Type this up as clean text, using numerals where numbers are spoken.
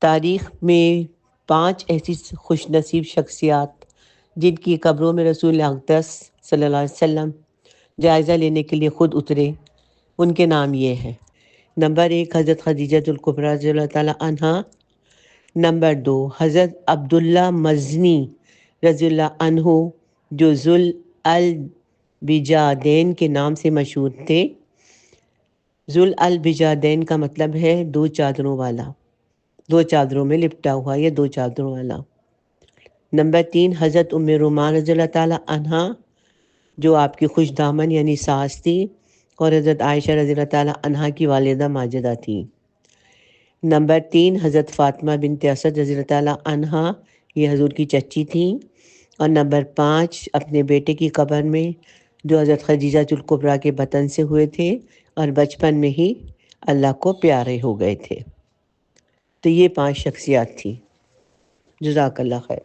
تاریخ میں 5 ایسی خوش نصیب شخصیات جن کی قبروں میں رسول اقدس صلی اللہ علیہ وسلم جائزہ لینے کے لیے خود اترے، ان کے نام یہ ہیں۔ نمبر 1 حضرت خدیجہ الکبریٰ رضی اللہ تعالیٰ عنہا۔ نمبر 2 حضرت عبداللہ مزنی رضی اللہ عنہ، جو ذل البجادین کے نام سے مشہور تھے۔ ذل البجادین کا مطلب ہے 2 چادروں والا، 2 چادروں میں لپٹا ہوا یا 2 چادروں والا۔ نمبر 3 حضرت ام رومان رضی اللہ تعالیٰ عنہا، جو آپ کی خوش دامن یعنی ساس تھی، اور حضرت عائشہ رضی اللہ تعالیٰ عنہا کی والدہ ماجدہ تھیں۔ نمبر 3 حضرت فاطمہ بنت اسد رضی اللہ تعالیٰ عنہا، یہ حضور کی چچی تھیں۔ اور نمبر 5 اپنے بیٹے کی قبر میں، جو حضرت خدیجہ الکبریٰ کے بطن سے ہوئے تھے اور بچپن میں ہی اللہ کو پیارے ہو گئے تھے۔ تو یہ 5 شخصیات تھیں۔ جزاک اللہ خیر۔